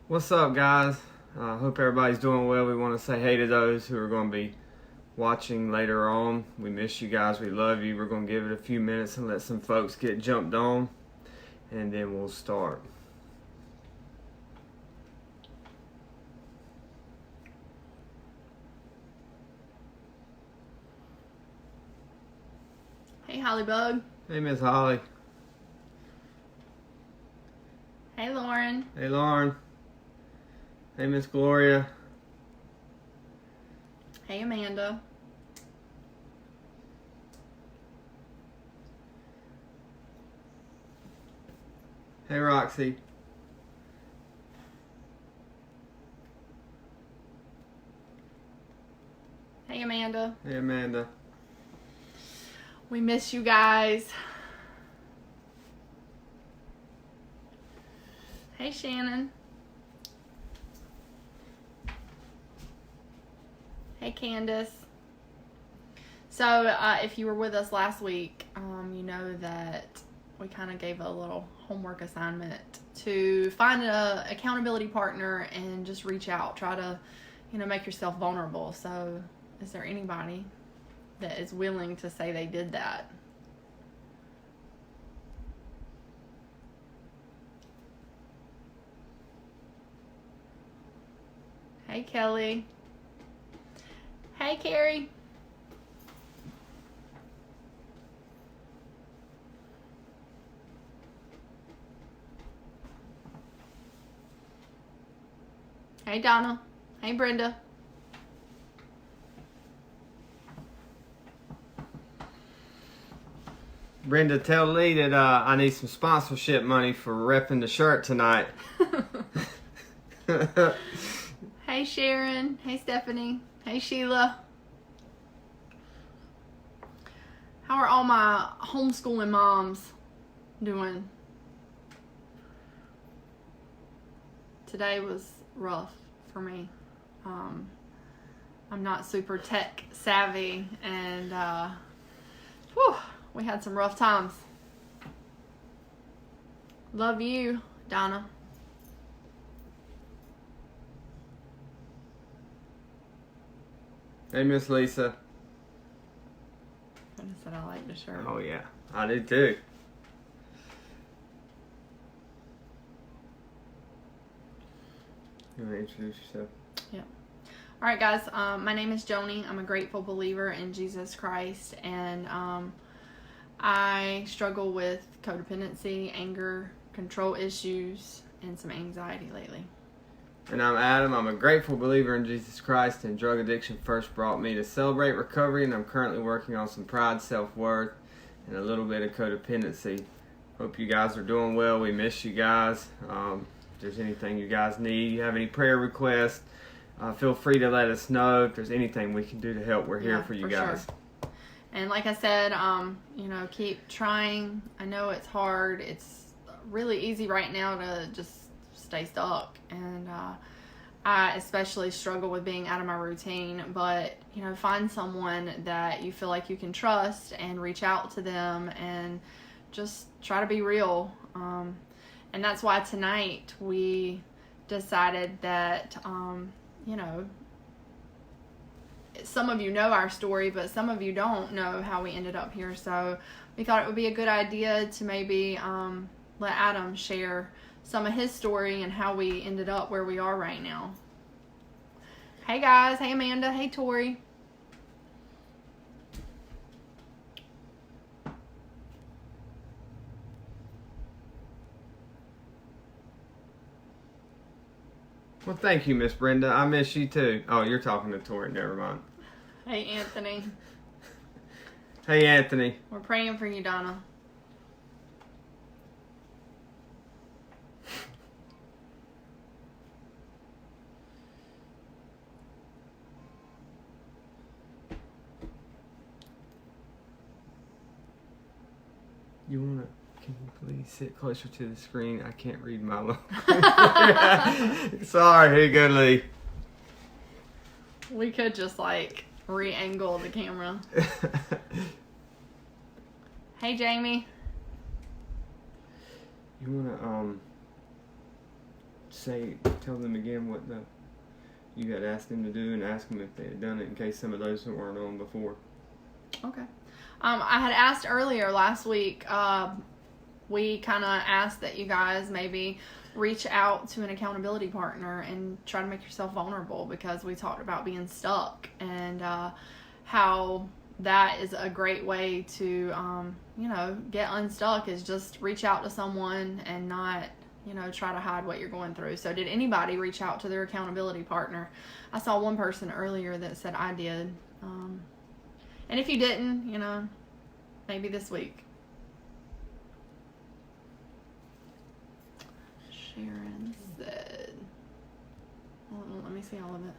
What's up, guys? Hope everybody's doing well. We want to say hey to those who are going to be watching later on. We miss you guys. We love you. We're going to give it a few minutes and let some folks get jumped on, and then we'll start. Hey, Hollybug. Hey, Miss Holly. Hey, Lauren. Hey, Lauren. Hey, Miss Gloria. Hey, Amanda. Hey, Roxy. Hey, Amanda. Hey, Amanda. We miss you guys. Hey, Shannon. Hey, Candace. So, if you were with us last week, you know that we kind of gave a little homework assignment to find an accountability partner and just reach out. Try to, make yourself vulnerable. So, is there anybody that is willing to say they did that? Hey, Kelly. Hey, Carrie. Hey, Donna. Hey, Brenda. Brenda, tell Lee that I need some sponsorship money for repping the shirt tonight. Hey, Sharon. Hey, Stephanie. Hey, Sheila. How are all my homeschooling moms doing? Today was rough for me. I'm not super tech savvy, and we had some rough times. Love you, Donna. Hey, Miss Lisa. I just said I like the shirt. Oh, yeah. I do, too. You want to introduce yourself? Yeah. All right, guys. My name is Joni. I'm a grateful believer in Jesus Christ, and I struggle with codependency, anger, control issues, and some anxiety lately. And I'm Adam. I'm a grateful believer in Jesus Christ, and drug addiction first brought me to celebrate recovery, and I'm currently working on some pride, self-worth, and a little bit of codependency. Hope you guys are doing well. We miss you guys. If there's anything you guys need, you have any prayer requests, feel free to let us know. If there's anything we can do to help, we're here for you guys. Sure. And like I said, keep trying. I know it's hard. It's really easy right now to just stay stuck, and I especially struggle with being out of my routine. But find someone that you feel like you can trust and reach out to them and just try to be real. And that's why tonight we decided that some of you know our story, but some of you don't know how we ended up here. So we thought it would be a good idea to maybe let Adam share some of his story and how we ended up where we are right now. Hey, guys. Hey, Amanda. Hey, Tori. Well, thank you, Miss Brenda. I miss you, too. Oh, you're talking to Tori. Never mind. Hey, Anthony. Hey, Anthony. We're praying for you, Donna. You want to... Can you please sit closer to the screen? I can't read my logo. Sorry. Here you go, Lee. We could just re-angle the camera. Hey, Jamie. You want to tell them again what you had asked them to do, and ask them if they had done it in case some of those weren't on before. Okay. I had asked earlier last week, we kind of asked that you guys maybe reach out to an accountability partner and try to make yourself vulnerable, because we talked about being stuck and how that is a great way to, get unstuck, is just reach out to someone and not, try to hide what you're going through. So did anybody reach out to their accountability partner? I saw one person earlier that said I did. And if you didn't, maybe this week. Sharon said, let me see all of it.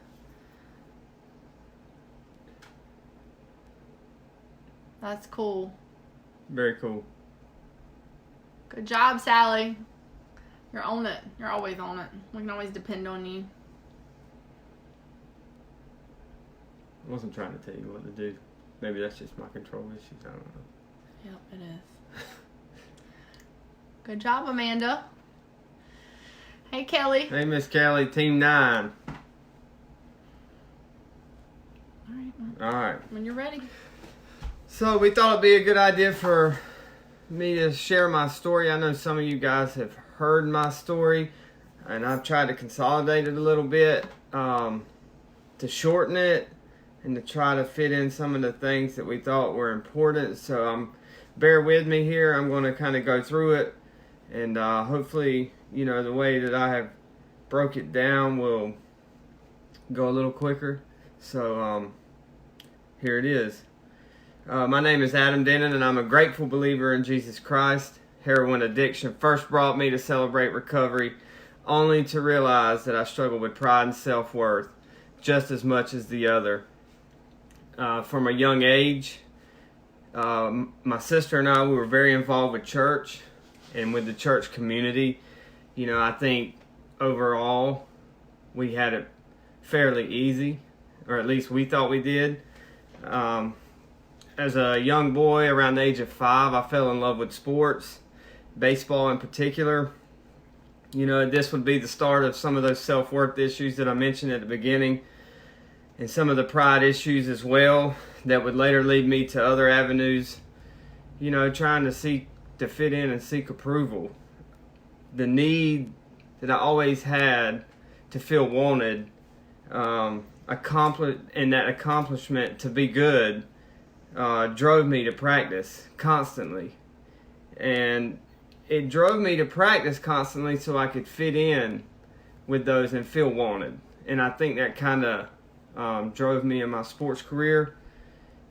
That's cool. Very cool. Good job, Sally. You're on it. You're always on it. We can always depend on you. I wasn't trying to tell you what to do. Maybe that's just my control issues. I don't know. Yep, it is. Good job, Amanda. Hey, Kelly. Hey, Miss Kelly, Team 9. All right. When you're ready. So we thought it'd be a good idea for me to share my story. I know some of you guys have heard my story, and I've tried to consolidate it a little bit, to shorten it and to try to fit in some of the things that we thought were important. So bear with me here. I'm going to kind of go through it, and hopefully, the way that I have broke it down will go a little quicker. So here it is. My name is Adam Denon, and I'm a grateful believer in Jesus Christ. Heroin addiction first brought me to Celebrate Recovery, only to realize that I struggle with pride and self-worth just as much as the other. From a young age, my sister and I, we were very involved with church and with the church community. I think overall we had it fairly easy, or at least we thought we did. As a young boy, around the age of 5, I fell in love with sports, baseball in particular. This would be the start of some of those self-worth issues that I mentioned at the beginning, and some of the pride issues as well that would later lead me to other avenues, trying to fit in and seek approval. The need that I always had to feel wanted, and that accomplishment to be good, drove me to practice constantly. And it drove me to practice constantly so I could fit in with those and feel wanted. And I think that kind of drove me in my sports career.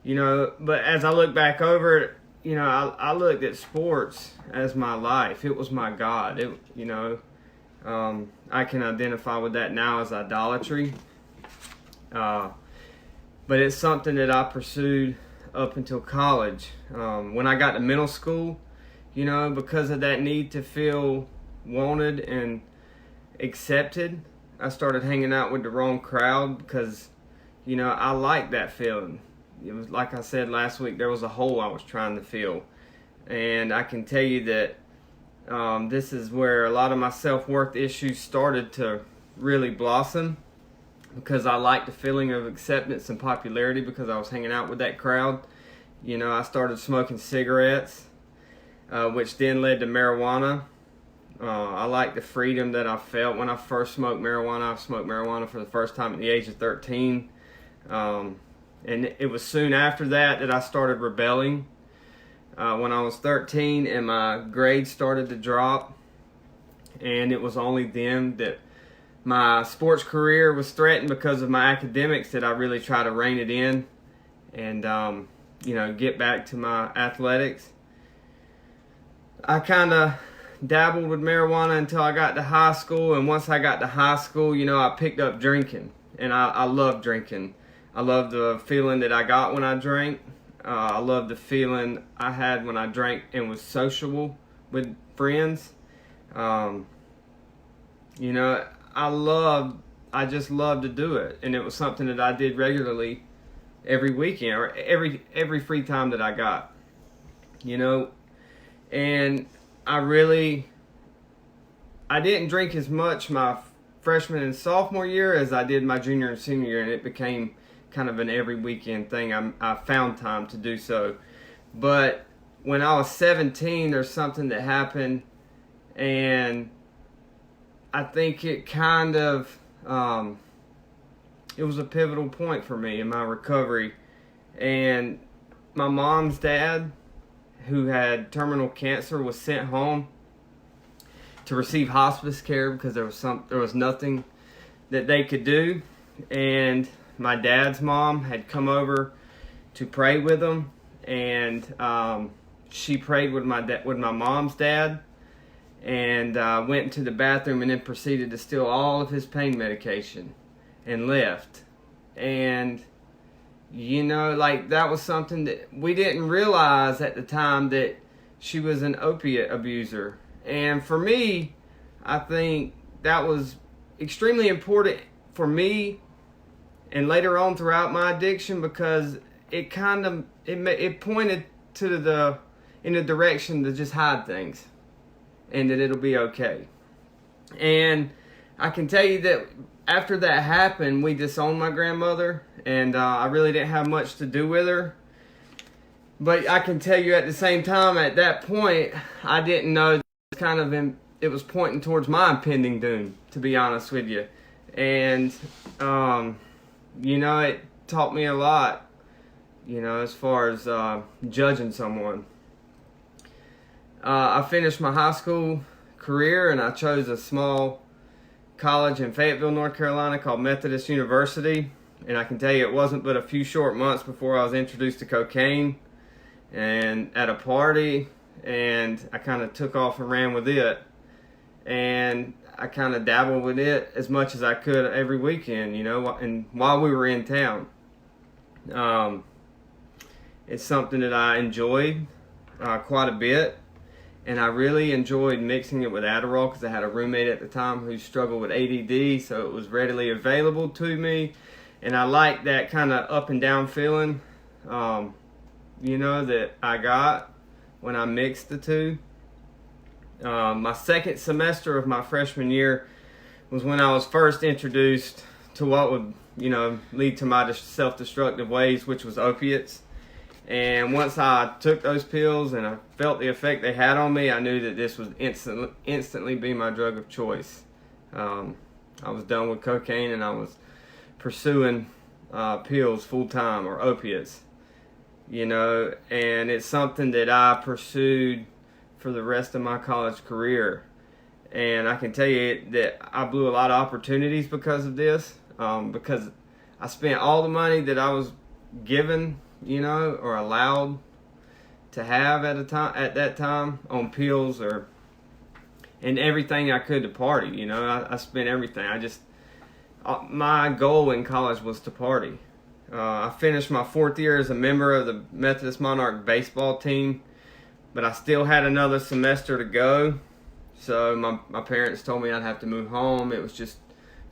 But as I look back over it, I looked at sports as my life. It was my God. I can identify with that now as idolatry. But it's something that I pursued up until college. When I got to middle school, because of that need to feel wanted and accepted, I started hanging out with the wrong crowd because, I liked that feeling. It was like I said last week, there was a hole I was trying to fill. And I can tell you that this is where a lot of my self-worth issues started to really blossom, because I liked the feeling of acceptance and popularity because I was hanging out with that crowd. I started smoking cigarettes, which then led to marijuana. I liked the freedom that I felt when I first smoked marijuana. I smoked marijuana for the first time at the age of 13. And it was soon after that I started rebelling. When I was 13 and my grades started to drop, and it was only then that my sports career was threatened because of my academics that I really tried to rein it in and, get back to my athletics. I kind of dabbled with marijuana until I got to high school, and once I got to high school, I picked up drinking, and I loved drinking. I loved the feeling that I got when I drank. I loved the feeling I had when I drank and was sociable with friends. I just loved to do it, and it was something that I did regularly every weekend or every free time that I got. And I really I didn't drink as much my freshman and sophomore year as I did my junior and senior year, and it became kind of an every weekend thing. I found time to do so. But when I was 17, there's something that happened, and I think it kind of, it was a pivotal point for me in my recovery. And my mom's dad, who had terminal cancer, was sent home to receive hospice care because there was nothing that they could do. And my dad's mom had come over to pray with him, and she prayed with my mom's dad, and went into the bathroom and then proceeded to steal all of his pain medication and left. And like, that was something that we didn't realize at the time, that she was an opiate abuser. And for me, I think that was extremely important for me and later on throughout my addiction, because it kind of it pointed in a direction to just hide things and that it'll be okay. And I can tell you that after that happened, we disowned my grandmother, and I really didn't have much to do with her. But I can tell you at the same time, at that point, I didn't know that it was pointing towards my impending doom, to be honest with you. And, it taught me a lot, as far as judging someone. I finished my high school career, and I chose a small college in Fayetteville, North Carolina called Methodist University. And I can tell you, it wasn't but a few short months before I was introduced to cocaine and at a party, and I kind of took off and ran with it. And I kind of dabbled with it as much as I could every weekend, and while we were in town. It's something that I enjoyed quite a bit. And I really enjoyed mixing it with Adderall because I had a roommate at the time who struggled with ADD, so it was readily available to me. And I liked that kind of up and down feeling, that I got when I mixed the two. My second semester of my freshman year was when I was first introduced to what would, lead to my self-destructive ways, which was opiates. And once I took those pills and I felt the effect they had on me, I knew that this would instantly be my drug of choice. I was done with cocaine, and I was pursuing pills full-time, or opiates. And it's something that I pursued for the rest of my college career. And I can tell you that I blew a lot of opportunities because of this, because I spent all the money that I was given, or allowed to have at that time on pills and everything I could to party. I spent everything. My goal in college was to party. I finished my fourth year as a member of the Methodist Monarch baseball team, but I still had another semester to go. So my parents told me I'd have to move home. It's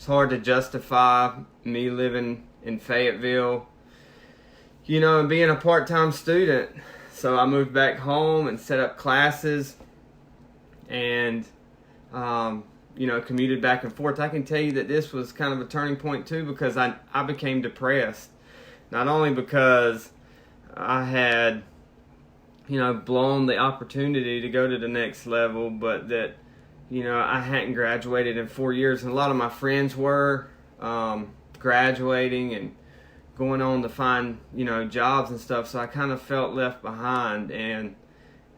hard to justify me living in Fayetteville, and being a part-time student. So I moved back home and set up classes, and commuted back and forth. I can tell you that this was kind of a turning point too, because I became depressed. Not only because I had, blown the opportunity to go to the next level, but that, I hadn't graduated in 4 years, and a lot of my friends were graduating and going on to find, jobs and stuff. So I kind of felt left behind, and,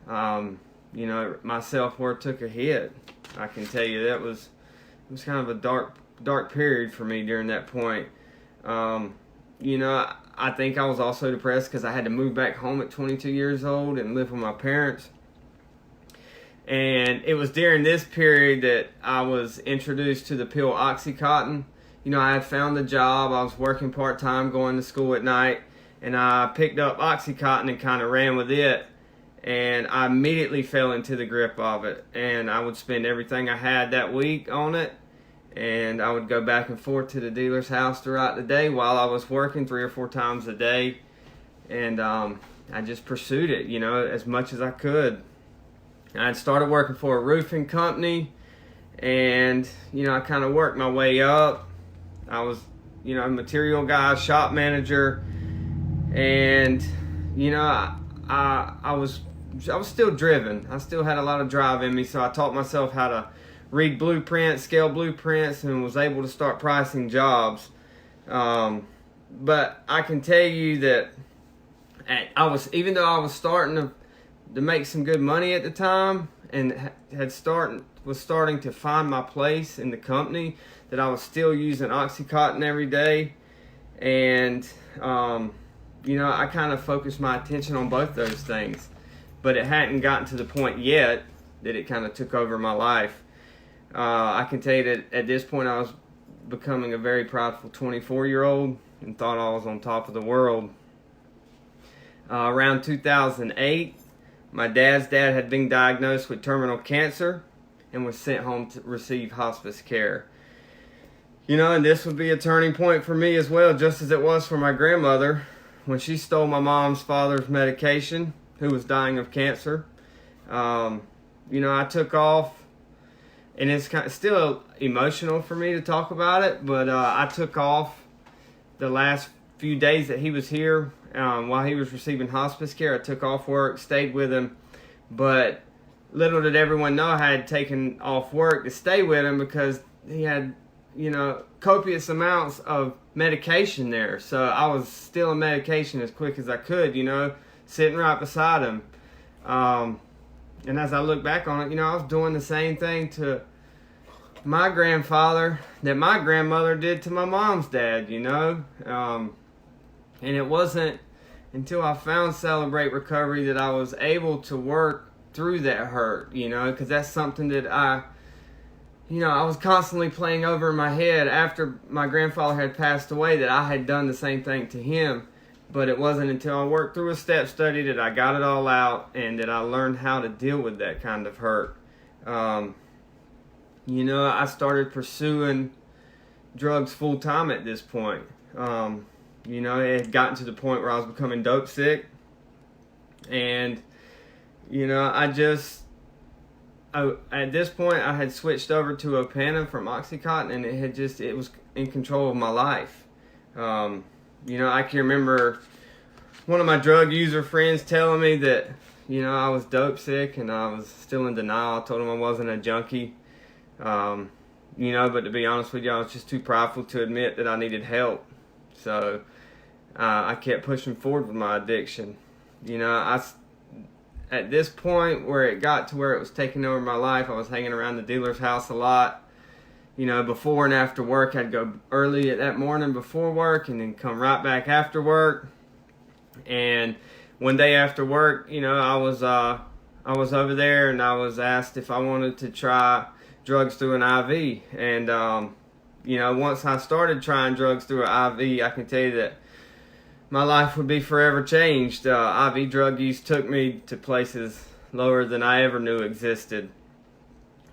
my self-worth took a hit. I can tell you it was kind of a dark period for me during that point. I think I was also depressed because I had to move back home at 22 years old and live with my parents. And it was during this period that I was introduced to the pill Oxycontin. I had found a job. I was working part-time, going to school at night, and I picked up Oxycontin and kind of ran with it. And I immediately fell into the grip of it. And I would spend everything I had that week on it. And I would go back and forth to the dealer's house throughout the day while I was working 3 or 4 times a day. And I just pursued it, as much as I could. I had started working for a roofing company, And, I kind of worked my way up. I was, a material guy, shop manager. And, I was still driven. I still had a lot of drive in me. So I taught myself how to read blueprints, scale blueprints, and was able to start pricing jobs. But I can tell you that even though I was starting to make some good money at the time and was starting to find my place in the company, that I was still using Oxycontin every day. And, I kind of focused my attention on both those things. But it hadn't gotten to the point yet that it kind of took over my life. I can tell you that at this point I was becoming a very prideful 24-year-old and thought I was on top of the world. Around 2008, my dad's dad had been diagnosed with terminal cancer and was sent home to receive hospice care. And this would be a turning point for me as well, just as it was for my grandmother when she stole my mom's father's medication, who was dying of cancer. I took off, and it's still emotional for me to talk about it, but I took off the last few days that he was here while he was receiving hospice care. I took off work, stayed with him, but little did everyone know I had taken off work to stay with him because he had, copious amounts of medication there. So I was stealing medication as quick as I could, sitting right beside him. And as I look back on it, I was doing the same thing to my grandfather that my grandmother did to my mom's dad, And it wasn't until I found Celebrate Recovery that I was able to work through that hurt, because that's something that I was constantly playing over in my head after my grandfather had passed away, that I had done the same thing to him. But it wasn't until I worked through a step study that I got it all out and that I learned how to deal with that kind of hurt. I started pursuing drugs full time at this point. It had gotten to the point where I was becoming dope sick. And, at this point I had switched over to Opana from Oxycontin, and it was in control of my life. I can remember one of my drug user friends telling me that, I was dope sick and I was still in denial. I told him I wasn't a junkie. But to be honest with you, I was just too prideful to admit that I needed help. So I kept pushing forward with my addiction. At this point where it got to where it was taking over my life, I was hanging around the dealer's house a lot. Before and after work. I'd go early that morning before work and then come right back after work. And one day after work, I was over there and I was asked if I wanted to try drugs through an IV. And, once I started trying drugs through an IV, I can tell you that my life would be forever changed. IV drug use took me to places lower than I ever knew existed.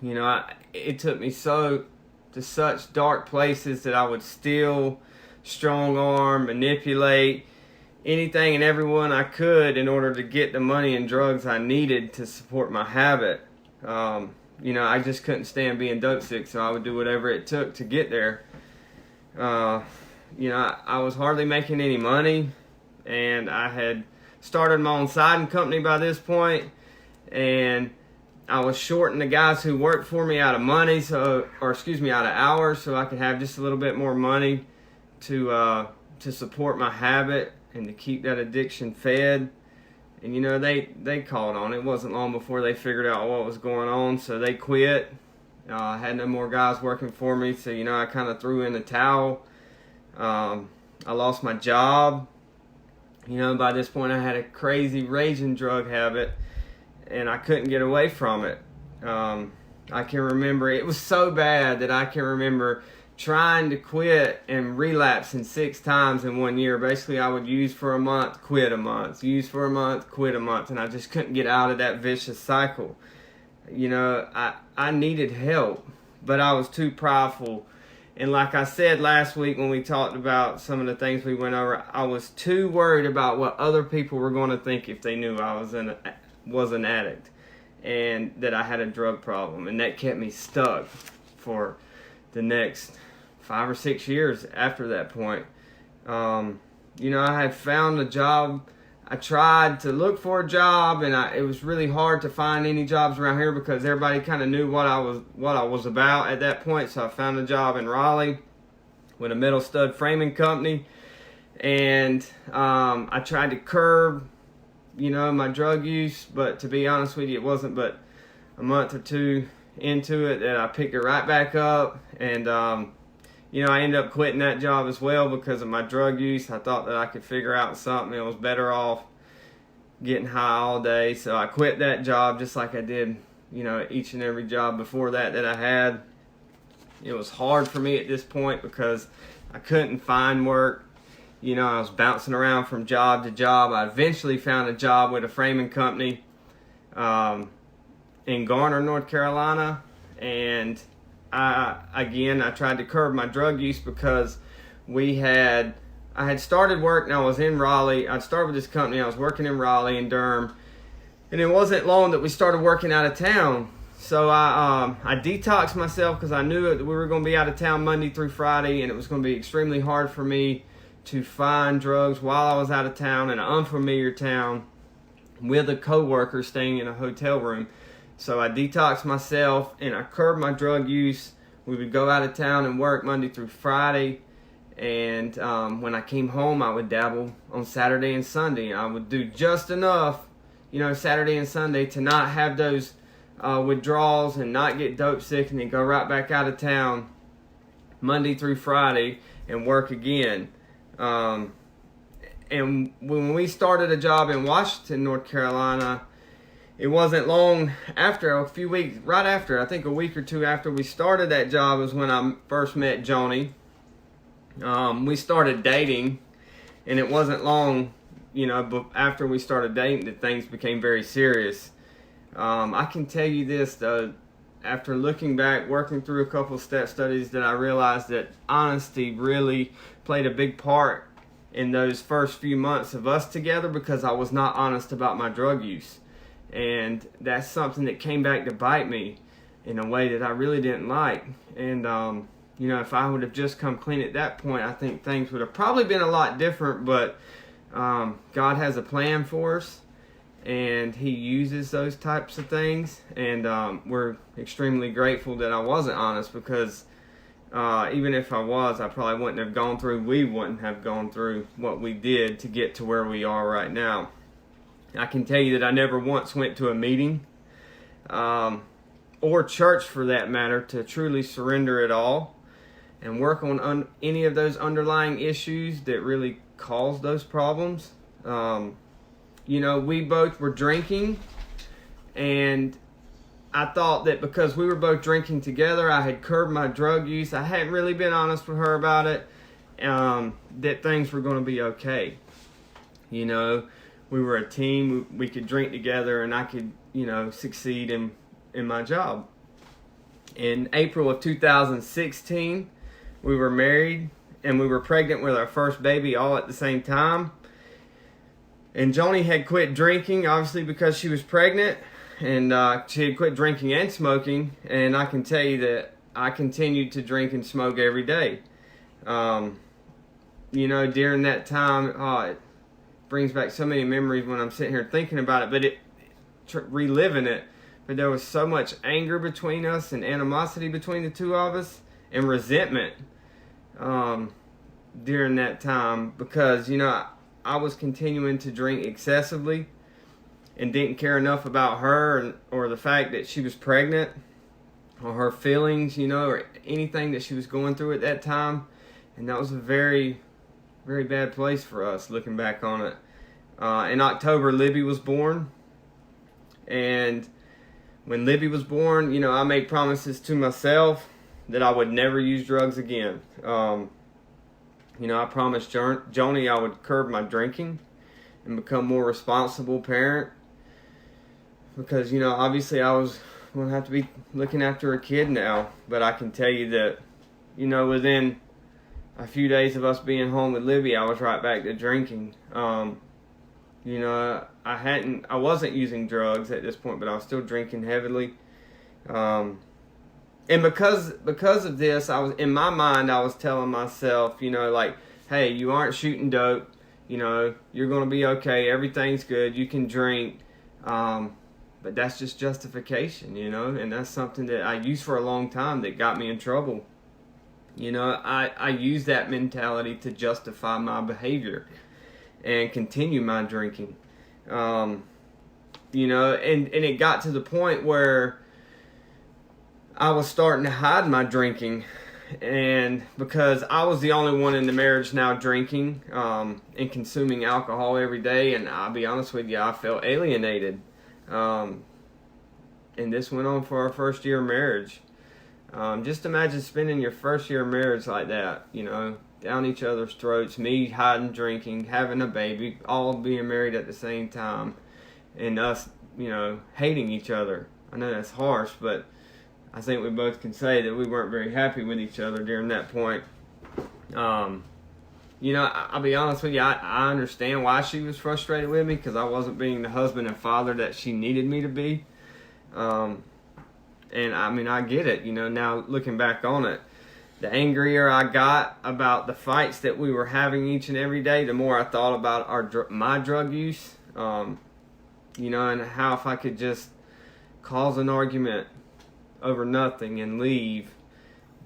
It took me to such dark places that I would steal, strong arm, manipulate anything and everyone I could in order to get the money and drugs I needed to support my habit. I just couldn't stand being dope sick, so I would do whatever it took to get there. I was hardly making any money, and I had started my own siding company by this point, and I was shorting the guys who worked for me out of money, out of hours, so I could have just a little bit more money to support my habit and to keep that addiction fed. And they caught on. It wasn't long before they figured out what was going on, so they quit. I had no more guys working for me, so I kind of threw in the towel. I lost my job. By this point I had a crazy raging drug habit, and I couldn't get away from it. I can remember, it was so bad that I can remember trying to quit and relapsing 6 times in 1 year. Basically, I would use for a month, quit a month, use for a month, quit a month, and I just couldn't get out of that vicious cycle. I needed help, but I was too prideful. And like I said last week when we talked about some of the things we went over, I was too worried about what other people were going to think if they knew I was an addict. and that I had a drug problem, and that kept me stuck for the next 5 or 6 years after that point. I had found a job. I tried to look for a job, and it was really hard to find any jobs around here because everybody kind of knew what I was about at that point. So I found a job in Raleigh with a metal stud framing company, and I tried to curb, my drug use. But to be honest with you, it wasn't but a month or two into it that I picked it right back up, and I ended up quitting that job as well because of my drug use. I thought that I could figure out something. It was better off getting high all day. So I quit that job just like I did, each and every job before that I had. It was hard for me at this point because I couldn't find work. I was bouncing around from job to job. I eventually found a job with a framing company in Garner, North Carolina, and I tried to curb my drug use because I had started work and I was in Raleigh. I'd started with this company. I was working in Raleigh and Durham, and it wasn't long that we started working out of town. So I detoxed myself because I knew that we were going to be out of town Monday through Friday, and it was going to be extremely hard for me to find drugs while I was out of town in an unfamiliar town with a coworker staying in a hotel room. So I detoxed myself and I curbed my drug use. We would go out of town and work Monday through Friday. And when I came home, I would dabble on Saturday and Sunday. I would do just enough, Saturday and Sunday to not have those withdrawals and not get dope sick, and then go right back out of town Monday through Friday and work again. And when we started a job in Washington, North Carolina, it wasn't long after, a few weeks, right after, I think a week or two after we started that job was when I first met Joni. We started dating, and it wasn't long, after we started dating that things became very serious. I can tell you this, though, after looking back, working through a couple step studies, that I realized that honesty really played a big part in those first few months of us together because I was not honest about my drug use. And that's something that came back to bite me in a way that I really didn't like. And, if I would have just come clean at that point, I think things would have probably been a lot different. But God has a plan for us, and He uses those types of things. And we're extremely grateful that I wasn't honest, because even if I was, I probably we wouldn't have gone through what we did to get to where we are right now. I can tell you that I never once went to a meeting, or church for that matter, to truly surrender it all and work on any of those underlying issues that really caused those problems. We both were drinking, and I thought that because we were both drinking together, I had curbed my drug use. I hadn't really been honest with her about it, that things were going to be okay. We were a team. We could drink together, and I could, succeed in my job. In April of 2016, we were married, and we were pregnant with our first baby all at the same time. And Joni had quit drinking, obviously, because she was pregnant, and she had quit drinking and smoking. And I can tell you that I continued to drink and smoke every day. During that time, it brings back so many memories when I'm sitting here thinking about it, but reliving it. But there was so much anger between us, and animosity between the two of us, and resentment during that time, because I was continuing to drink excessively and didn't care enough about her or the fact that she was pregnant, or her feelings, or anything that she was going through at that time. And that was a very, very bad place for us, looking back on it. In October, Libby was born. And when Libby was born, I made promises to myself that I would never use drugs again. I promised Joni I would curb my drinking and become a more responsible parent. Because, obviously I was going to have to be looking after a kid now. But I can tell you that, within a few days of us being home with Libby, I was right back to drinking. I wasn't using drugs at this point, but I was still drinking heavily. And because of this, I was in my mind, I was telling myself, like, hey, you aren't shooting dope. You're going to be okay. Everything's good. You can drink. But that's just justification, and that's something that I used for a long time that got me in trouble. I use that mentality to justify my behavior and continue my drinking. And it got to the point where I was starting to hide my drinking, and because I was the only one in the marriage now drinking and consuming alcohol every day, and I'll be honest with you, I felt alienated. And this went on for our first year of marriage. Just imagine spending your first year of marriage like that, down each other's throats, me hiding drinking, having a baby, all being married at the same time, and us, hating each other. I know that's harsh, but I think we both can say that we weren't very happy with each other during that point. I'll be honest with you, I understand why she was frustrated with me, because I wasn't being the husband and father that she needed me to be. And I get it, now looking back on it, the angrier I got about the fights that we were having each and every day, the more I thought about my drug use, and how if I could just cause an argument over nothing and leave,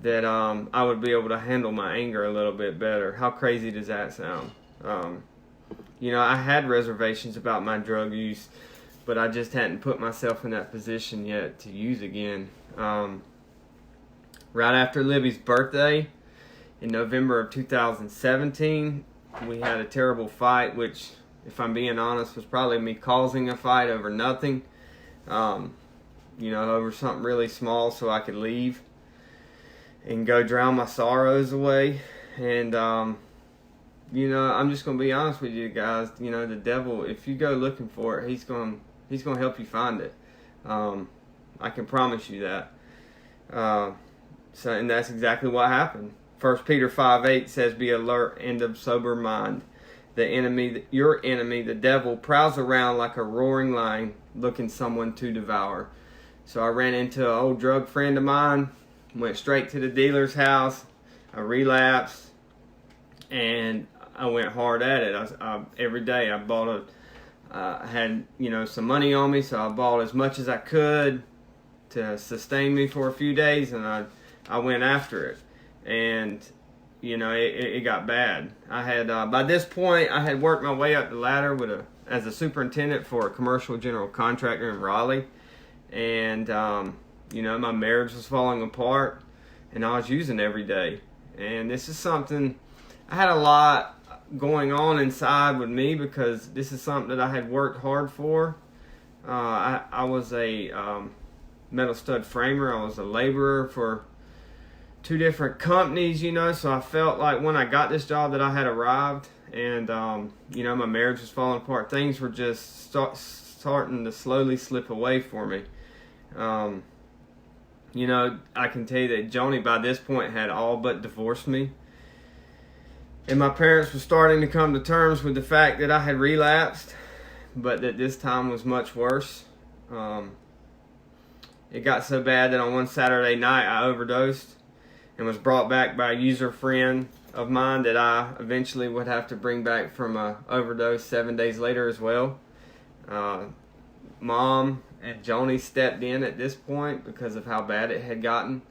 that I would be able to handle my anger a little bit better. How crazy does that sound? I had reservations about my drug use, but I just hadn't put myself in that position yet to use again. Right after Libby's birthday, in November of 2017, we had a terrible fight, which, if I'm being honest, was probably me causing a fight over nothing. Over something really small so I could leave and go drown my sorrows away. And, I'm just going to be honest with you guys. The devil, if you go looking for it, he's going to help you find it. I can promise you that. And that's exactly what happened. 1 Peter 5:8 says, "Be alert and of sober mind. The enemy, your enemy, the devil, prowls around like a roaring lion, looking someone to devour." So I ran into an old drug friend of mine, went straight to the dealer's house. I relapsed, and I went hard at it. Every day I bought I had some money on me, so I bought as much as I could to sustain me for a few days, and I went after it. And it got bad. I had by this point I had worked my way up the ladder as a superintendent for a commercial general contractor in Raleigh, and my marriage was falling apart, and I was using every day. And this is something I had a lot going on inside with me, because this is something that I had worked hard for. I was a metal stud framer. I was a laborer for 2 different companies, so I felt like when I got this job that I had arrived, and my marriage was falling apart. Things were just starting to slowly slip away for me. I can tell you that Joni by this point had all but divorced me. And my parents were starting to come to terms with the fact that I had relapsed, but that this time was much worse. It got so bad that on one Saturday night I overdosed and was brought back by a user friend of mine that I eventually would have to bring back from a overdose 7 days later as well. Mom and Joni stepped in at this point because of how bad it had gotten,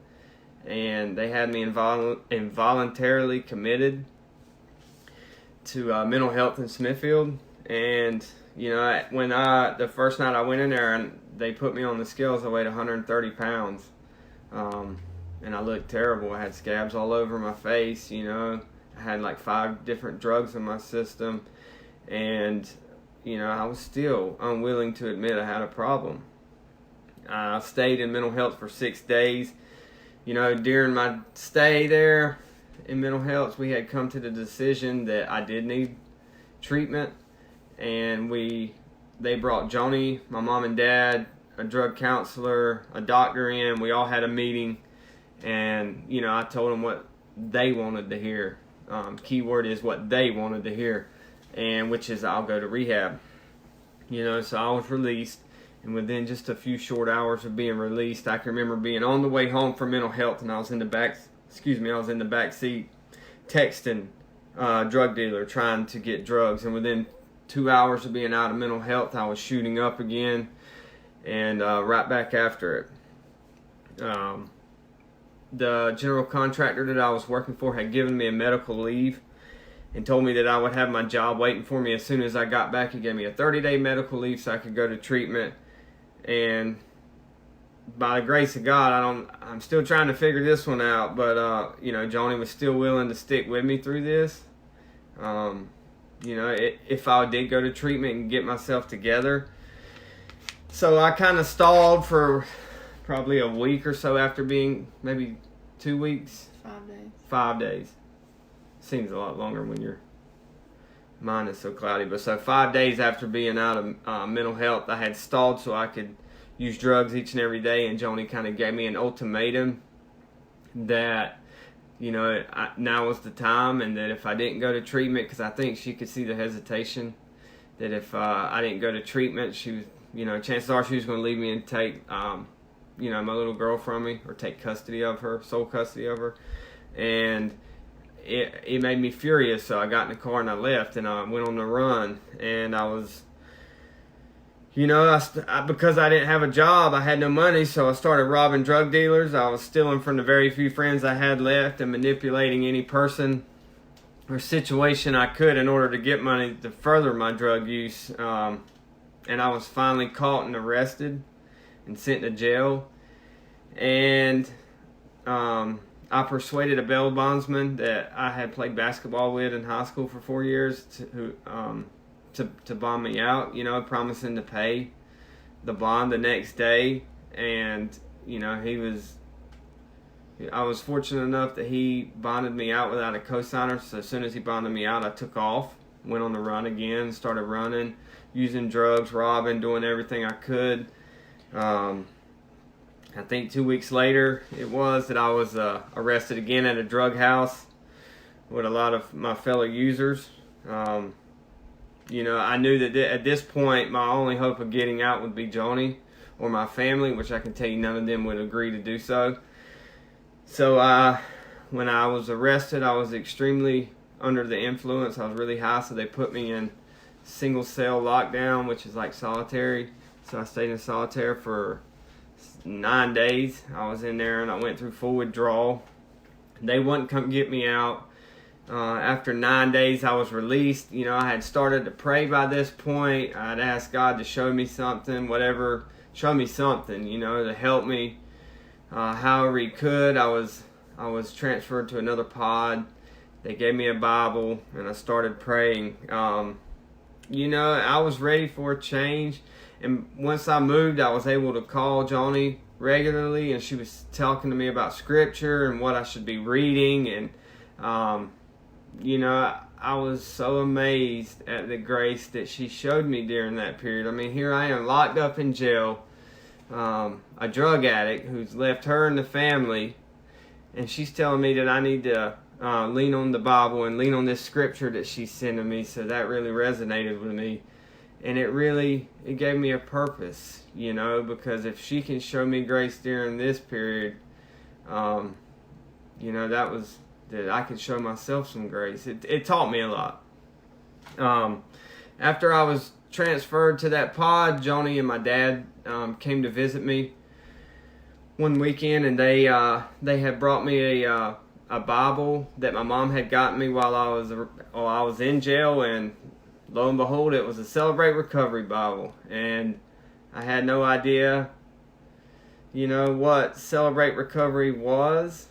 and they had me involuntarily committed to mental health in Smithfield. And when the first night I went in there and they put me on the scales, I weighed 130 pounds, and I looked terrible. I had scabs all over my face. I had like 5 different drugs in my system, and I was still unwilling to admit I had a problem. I stayed in mental health for 6 days. During my stay there in mental health, we had come to the decision that I did need treatment, and they brought Joni, my mom and dad, a drug counselor, a doctor in. We all had a meeting, and I told them what they wanted to hear. Key word is what they wanted to hear, and which is I'll go to rehab. So I was released, and within just a few short hours of being released, I can remember being on the way home from mental health, and I was in the back seat texting drug dealer trying to get drugs, and within 2 hours of being out of mental health, I was shooting up again, and right back after it. The general contractor that I was working for had given me a medical leave and told me that I would have my job waiting for me as soon as I got back. He gave me a 30-day medical leave so I could go to treatment, and by the grace of God, I'm still trying to figure this one out, but Joni was still willing to stick with me through this. If I did go to treatment and get myself together. So I kind of stalled for probably a week or so after being, maybe 2 weeks. 5 days. 5 days. Seems a lot longer when your mind is so cloudy. But so 5 days after being out of mental health, I had stalled so I could use drugs each and every day. And Joni kind of gave me an ultimatum that, now was the time, and that if I didn't go to treatment, because I think she could see the hesitation, that if I didn't go to treatment, she was, chances are she was going to leave me and take, my little girl from me, or take custody of her, sole custody of her. And it made me furious, so I got in the car and I left, and I went on the run, and I was, because I didn't have a job, I had no money, so I started robbing drug dealers. I was stealing from the very few friends I had left and manipulating any person or situation I could in order to get money to further my drug use. And I was finally caught and arrested and sent to jail. And I persuaded a bail bondsman that I had played basketball with in high school for 4 years to bond me out, promising to pay the bond the next day. And, I was fortunate enough that he bonded me out without a cosigner. So as soon as he bonded me out, I took off, went on the run again, started running, using drugs, robbing, doing everything I could. I think 2 weeks later it was that I was arrested again at a drug house with a lot of my fellow users. I knew that at this point my only hope of getting out would be Joni or my family, which I can tell you none of them would agree to do so. So when I was arrested, I was extremely under the influence. I was really high, so they put me in single cell lockdown, which is like solitary. So I stayed in solitaire for 9 days. I was in there and I went through full withdrawal. They wouldn't come get me out. After 9 days, I was released. I had started to pray by this point. I'd asked God to show me something, show me something, to help me however He could. I was transferred to another pod. They gave me a Bible, and I started praying. I was ready for a change. And once I moved, I was able to call Joni regularly, and she was talking to me about Scripture and what I should be reading. And, I was so amazed at the grace that she showed me during that period. I mean, here I am locked up in jail, a drug addict who's left her and the family, and she's telling me that I need to lean on the Bible and lean on this Scripture that she's sending me. So that really resonated with me. And it gave me a purpose, because if she can show me grace during this period, that I could show myself some grace. It taught me a lot. After I was transferred to that pod, Joni and my dad came to visit me one weekend, and they had brought me a Bible that my mom had gotten me while I was in jail, and lo and behold, it was a Celebrate Recovery Bible. And I had no idea, what Celebrate Recovery was,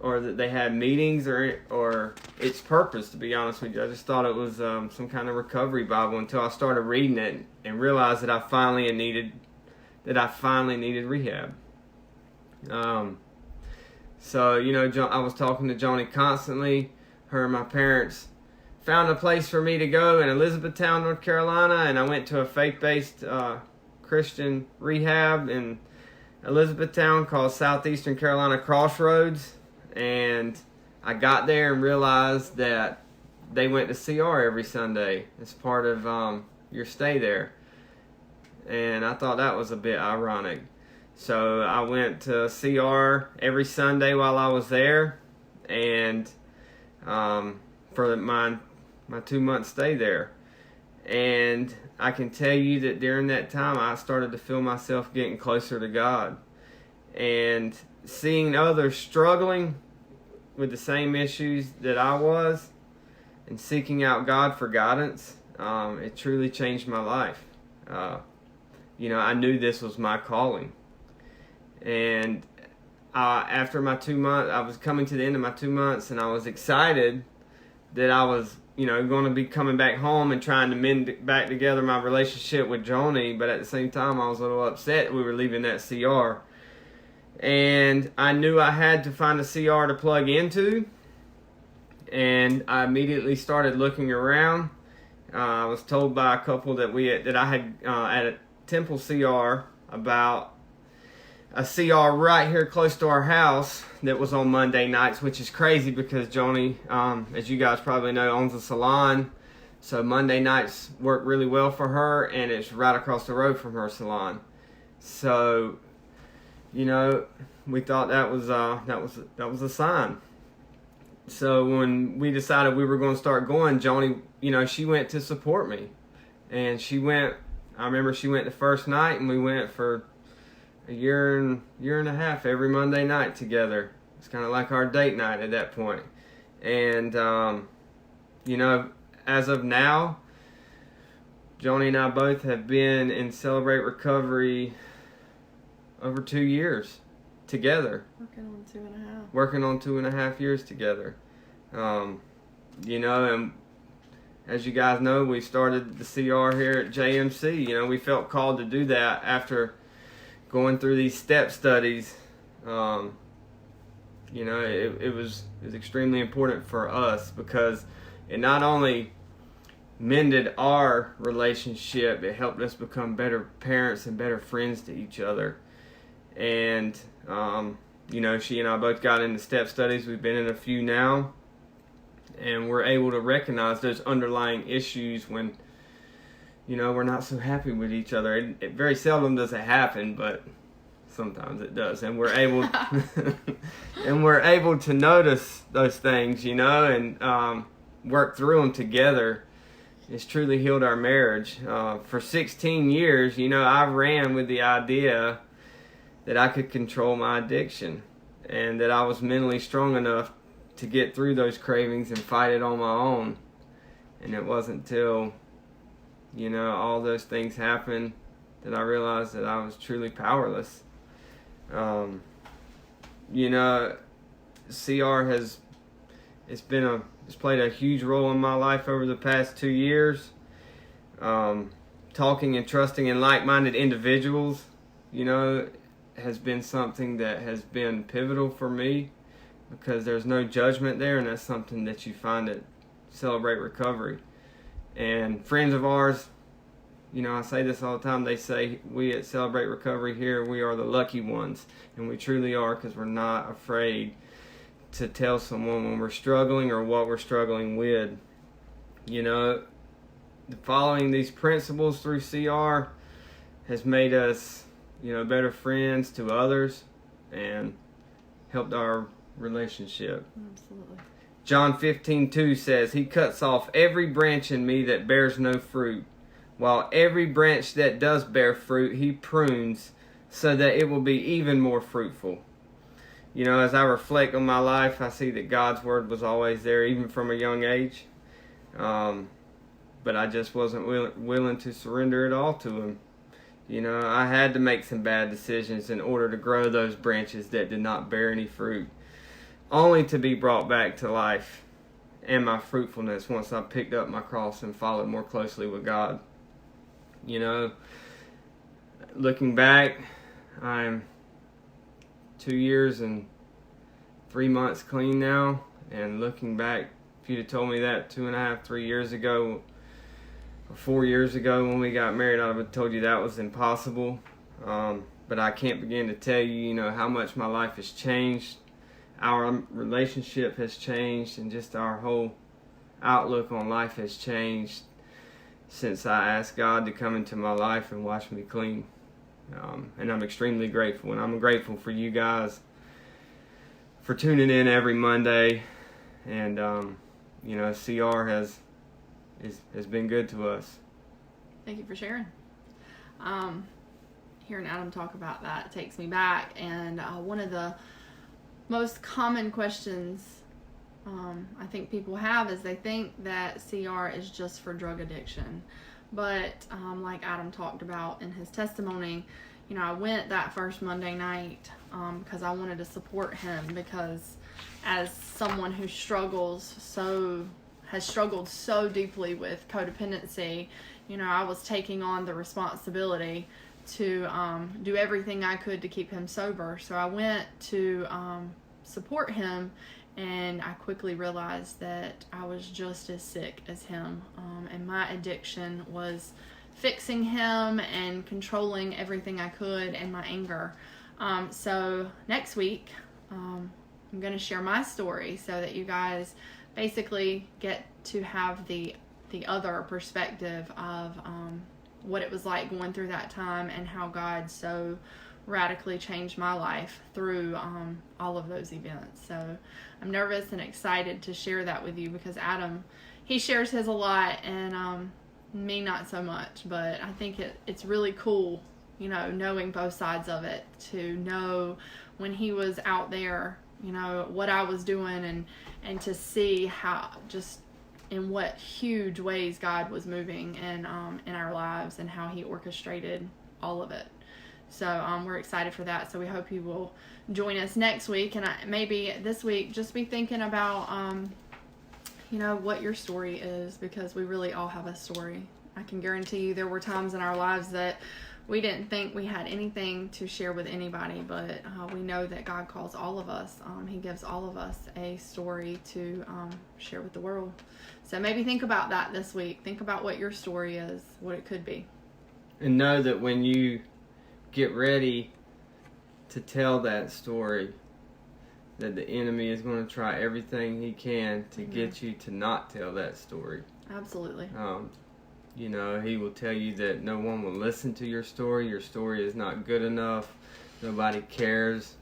or that they had meetings, or its purpose, to be honest with you. I just thought it was some kind of recovery Bible until I started reading it and realized that I finally needed rehab. So, I was talking to Joni constantly. Her and my parents found a place for me to go in Elizabethtown, North Carolina, and I went to a faith-based Christian rehab in Elizabethtown called Southeastern Carolina Crossroads. And I got there and realized that they went to CR every Sunday as part of your stay there. and I thought that was a bit ironic. So I went to CR every Sunday while I was there, and for my 2 month stay there. And I can tell you that during that time I started to feel myself getting closer to God, and seeing others struggling with the same issues that I was and seeking out God for guidance, it truly changed my life. I knew this was my calling. And after my 2 months, I was coming to the end of my 2 months, and I was excited that I was, going to be coming back home and trying to mend back together my relationship with Joni. But at the same time, I was a little upset we were leaving that CR. And I knew I had to find a CR to plug into. And I immediately started looking around. I was told by a couple that I had at a Temple CR about a CR right here close to our house that was on Monday nights, which is crazy because Joni, as you guys probably know, owns a salon. So Monday nights work really well for her, and it's right across the road from her salon. So, we thought that was a sign. So when we decided we were going to start going, Joni, she went to support me, and I remember she went the first night, and we went for a year and a half every Monday night together. It's kind of like our date night at that point. And as of now, Joni and I both have been in Celebrate Recovery over 2 years together. Working on 2.5. Working on 2.5 years together. And as you guys know, we started the CR here at JMC. We felt called to do that after going through these step studies. It was extremely important for us because it not only mended our relationship, it helped us become better parents and better friends to each other. And she and I both got into step studies. We've been in a few now, and we're able to recognize those underlying issues when we're not so happy with each other. It very seldom does it happen, but sometimes it does, and we're able to notice those things, and work through them together. It's truly healed our marriage. For 16 years, I ran with the idea that I could control my addiction, and that I was mentally strong enough to get through those cravings and fight it on my own. And it wasn't until all those things happened that I realized that I was truly powerless. CR has played a huge role in my life over the past 2 years. Talking and trusting in like-minded individuals, has been something that has been pivotal for me, because there's no judgment there, and that's something that you find at Celebrate Recovery. And friends of ours, I say this all the time, they say we at Celebrate Recovery here, we are the lucky ones. And we truly are, because we're not afraid to tell someone when we're struggling or what we're struggling with. Following these principles through CR has made us, better friends to others and helped our relationship. Absolutely. John 15:2 says, "He cuts off every branch in me that bears no fruit, while every branch that does bear fruit, he prunes so that it will be even more fruitful." As I reflect on my life, I see that God's word was always there, even from a young age. But I just wasn't willing to surrender it all to him. I had to make some bad decisions in order to grow those branches that did not bear any fruit, only to be brought back to life and my fruitfulness once I picked up my cross and followed more closely with God. Looking back, I'm 2 years and 3 months clean now, and looking back, if you'd have told me that 2.5, 3 years ago, or 4 years ago when we got married, I would have told you that was impossible. But I can't begin to tell you, how much my life has changed. Our relationship has changed, and just our whole outlook on life has changed since I asked God to come into my life and wash me clean. And I'm extremely grateful. And I'm grateful for you guys for tuning in every Monday. And, CR has been good to us. Thank you for sharing. Hearing Adam talk about that takes me back. And one of the most common questions I think people have is they think that CR is just for drug addiction. But like Adam talked about in his testimony, I went that first Monday night because I wanted to support him, because as someone who has struggled so deeply with codependency, I was taking on the responsibility to do everything I could to keep him sober. So I went to support him, and I quickly realized that I was just as sick as him, and my addiction was fixing him and controlling everything I could, and my anger. So next week, I'm going to share my story so that you guys basically get to have the other perspective of what it was like going through that time, and how God so radically changed my life through all of those events. So I'm nervous and excited to share that with you, because Adam, he shares his a lot, and me not so much. But I think it's really cool, knowing both sides of it, to know when he was out there, what I was doing, and to see how just in what huge ways God was moving in our lives, and how he orchestrated all of it. So we're excited for that. So we hope you will join us next week, and maybe this week just be thinking about what your story is, because we really all have a story. I can guarantee you there were times in our lives that we didn't think we had anything to share with anybody, but we know that God calls all of us. He gives all of us a story to share with the world. So maybe think about that this week. Think about what your story is, what it could be. And know that when you get ready to tell that story, that the enemy is going to try everything he can to get you to not tell that story. Absolutely. He will tell you that no one will listen to your story is not good enough, nobody cares.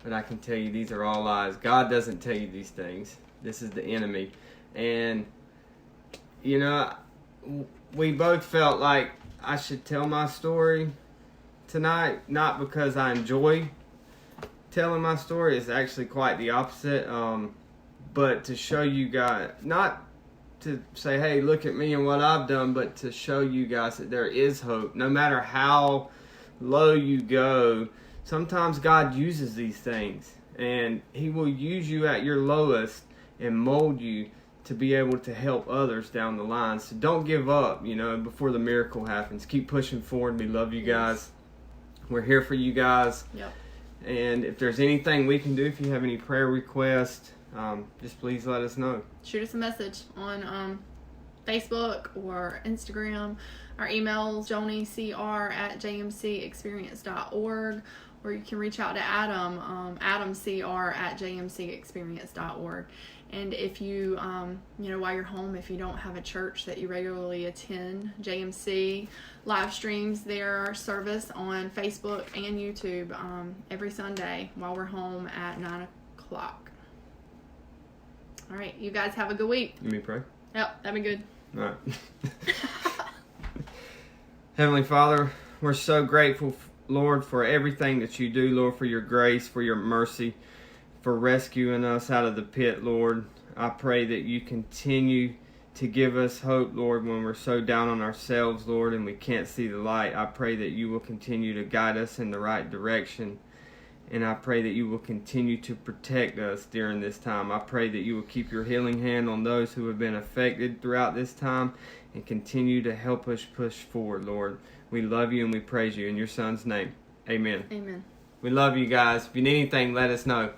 But I can tell you, these are all lies. God doesn't tell you these things. This is the enemy. And we both felt like I should tell my story tonight, not because I enjoy telling my story. It's actually quite the opposite. But to show you guys, not to say, hey, look at me and what I've done, but to show you guys that there is hope. No matter how low you go, sometimes God uses these things, and he will use you at your lowest and mold you to be able to help others down the line. So don't give up, before the miracle happens. Keep pushing forward. We love you guys. We're here for you guys. Yep. And if there's anything we can do, if you have any prayer requests, just please let us know. Shoot us a message on Facebook or Instagram. Our email is jonycr@jmcexperience.org, or you can reach out to Adam, adamcr@jmcexperience.org. And if you, while you're home, if you don't have a church that you regularly attend, JMC live streams their service on Facebook and YouTube every Sunday while we're home at 9 o'clock. All right, you guys have a good week. Let me pray. Yep, that'd be good. All right. Heavenly Father, we're so grateful, Lord, for everything that you do, Lord, for your grace, for your mercy, for rescuing us out of the pit, Lord. I pray that you continue to give us hope, Lord, when we're so down on ourselves, Lord, and we can't see the light. I pray that you will continue to guide us in the right direction. And I pray that you will continue to protect us during this time. I pray that you will keep your healing hand on those who have been affected throughout this time, and continue to help us push forward, Lord. We love you and we praise you in your Son's name. Amen. Amen. We love you guys. If you need anything, let us know.